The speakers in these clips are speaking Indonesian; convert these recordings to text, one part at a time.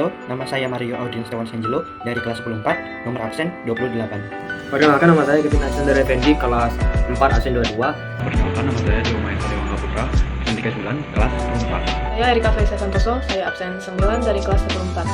Halo, nama saya Mario Audin Setiawan Sanjelo dari kelas 10-4, nomor absen 28. Perkenalkan, nama saya Kevin Alexander Effendi, kelas 4 absen 22. Perkenalkan, nama saya Jomai Sariwangga Putra, absen 39, kelas 4. Saya Erika Faisal Santoso, saya absen 9 dari kelas 4.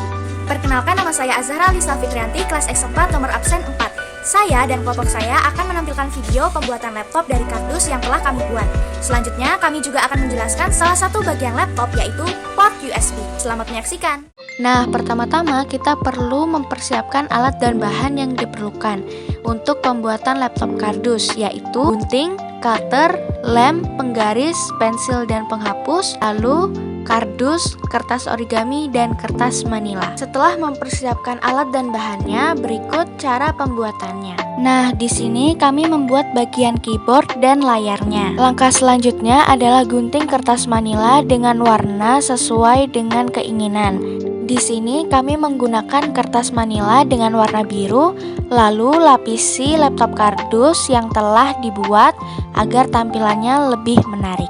Perkenalkan, nama saya Azhara Lisa Fitrianti, kelas X4, nomor absen 4. Saya dan kelompok saya akan menampilkan video pembuatan laptop dari kardus yang telah kami buat. Selanjutnya, kami juga akan menjelaskan salah satu bagian laptop, yaitu port USB. Selamat menyaksikan. Nah, pertama-tama kita perlu mempersiapkan alat dan bahan yang diperlukan untuk pembuatan laptop kardus, yaitu gunting, cutter, lem, penggaris, pensil dan penghapus, lalu kardus, kertas origami, dan kertas manila. Setelah mempersiapkan alat dan bahannya, berikut cara pembuatannya. Nah, di sini kami membuat bagian keyboard dan layarnya. Langkah selanjutnya adalah gunting kertas manila dengan warna sesuai dengan keinginan. Di sini kami menggunakan kertas manila dengan warna biru, lalu lapisi laptop kardus yang telah dibuat agar tampilannya lebih menarik.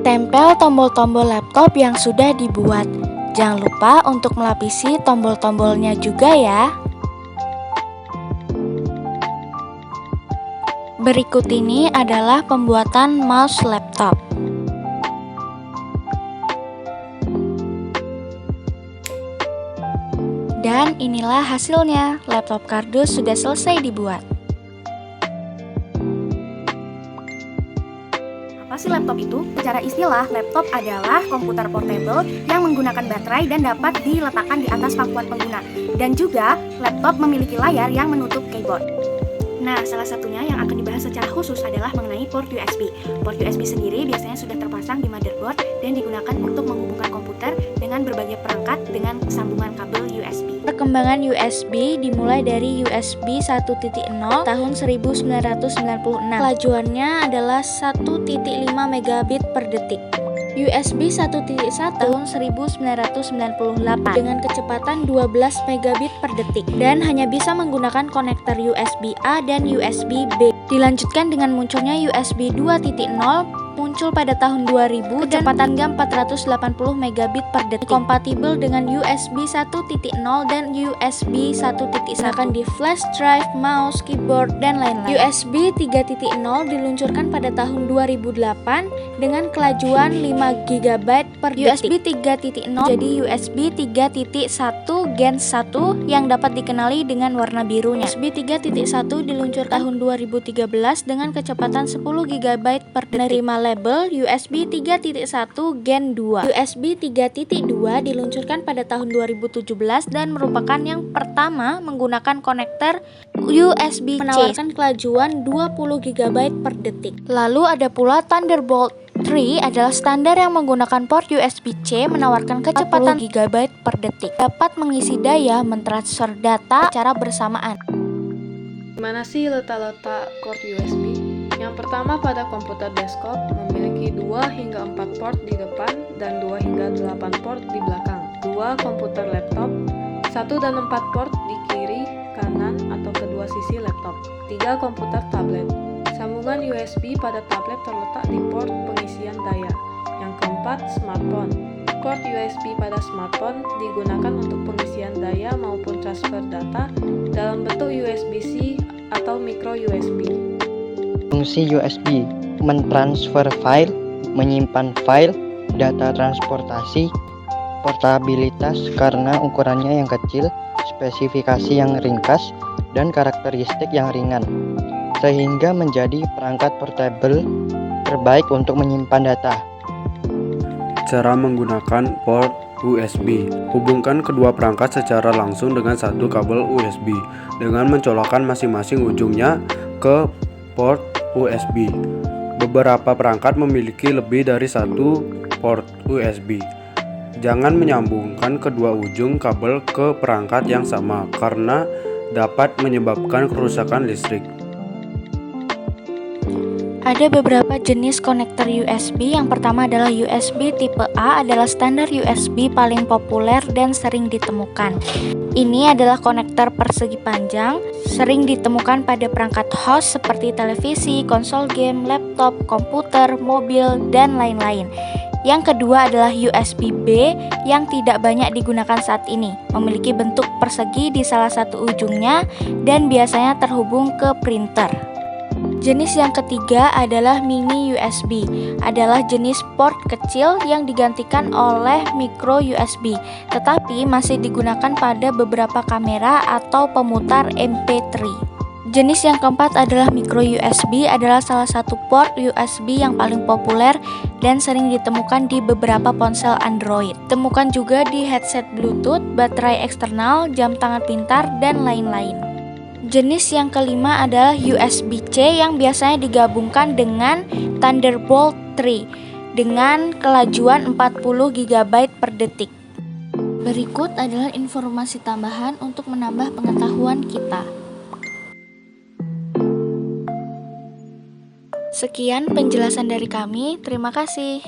Tempel tombol-tombol laptop yang sudah dibuat. Jangan lupa untuk melapisi tombol-tombolnya juga ya. Berikut ini adalah pembuatan mouse laptop. Dan inilah hasilnya, laptop kardus sudah selesai dibuat. Apa sih laptop itu? Secara istilah, laptop adalah komputer portable yang menggunakan baterai dan dapat diletakkan di atas pangkuan pengguna. Dan juga, laptop memiliki layar yang menutup keyboard. Nah, salah satunya yang akan dibahas secara khusus adalah mengenai port USB. Port USB sendiri biasanya sudah terpasang di motherboard dan digunakan untuk menghubungkan komputer dengan berbagai perangkat dengan sambungan kabel USB. Perkembangan USB dimulai dari USB 1.0 tahun 1996. Kelajuannya adalah 1.5 megabit per detik. USB 1.1 tahun 1998 dengan kecepatan 12 megabit per detik dan hanya bisa menggunakan konektor USB A dan USB B. Dilanjutkan dengan munculnya USB 2.0 muncul pada tahun 2000, kecepatan hingga 480 megabit per detik, kompatibel dengan USB 1.0 dan USB 1.1 di flash drive, mouse, keyboard, dan lain-lain. USB 3.0 diluncurkan pada tahun 2008 dengan kelajuan 5 GB per detik. USB 3.0 jadi USB 3.1 Gen 1 yang dapat dikenali dengan warna birunya. USB 3.1 diluncurkan tahun 2013 dengan kecepatan 10 GB per detik. Menerima label USB 3.1 Gen 2. USB 3.2 diluncurkan pada tahun 2017 dan merupakan yang pertama menggunakan konektor USB-C, menawarkan kelajuan 20 GB per detik. Lalu ada pula Thunderbolt 3 adalah standar yang menggunakan port USB-C menawarkan kecepatan GB per detik. Dapat mengisi daya mentransfer data secara bersamaan. Gimana sih letak-letak port USB? Yang pertama, pada komputer desktop memiliki 2 hingga 4 port di depan dan 2 hingga 8 port di belakang. 2 komputer laptop, 1 dan 4 port di kiri, kanan, atau kedua sisi laptop. 3 komputer tablet. Sambungan USB pada tablet terletak di port pengisian daya. Yang keempat, smartphone. Port USB pada smartphone digunakan untuk pengisian daya maupun transfer data dalam bentuk USB-C atau micro USB. Fungsi USB mentransfer file, menyimpan file, data transportasi, portabilitas karena ukurannya yang kecil, spesifikasi yang ringkas, dan karakteristik yang ringan, sehingga menjadi perangkat portable terbaik untuk menyimpan data. Cara menggunakan port USB. Hubungkan kedua perangkat secara langsung dengan satu kabel USB dengan mencolokkan masing-masing ujungnya ke port USB. Beberapa perangkat memiliki lebih dari satu port USB. Jangan menyambungkan kedua ujung kabel ke perangkat yang sama karena dapat menyebabkan kerusakan listrik. Ada beberapa jenis konektor USB. Yang pertama adalah USB tipe A, adalah standar USB paling populer dan sering ditemukan. Ini adalah konektor persegi panjang, sering ditemukan pada perangkat host seperti televisi, konsol game, laptop, komputer, mobil, dan lain-lain. Yang kedua adalah USB-B yang tidak banyak digunakan saat ini, memiliki bentuk persegi di salah satu ujungnya dan biasanya terhubung ke printer. Jenis yang ketiga adalah mini USB, adalah jenis port kecil yang digantikan oleh micro USB, tetapi masih digunakan pada beberapa kamera atau pemutar MP3. Jenis yang keempat adalah micro USB, adalah salah satu port USB yang paling populer dan sering ditemukan di beberapa ponsel Android. Temukan juga di headset Bluetooth, baterai eksternal, jam tangan pintar, dan lain-lain. Jenis yang kelima adalah USB-C yang biasanya digabungkan dengan Thunderbolt 3 dengan kelajuan 40 GB per detik. Berikut adalah informasi tambahan untuk menambah pengetahuan kita. Sekian penjelasan dari kami, terima kasih.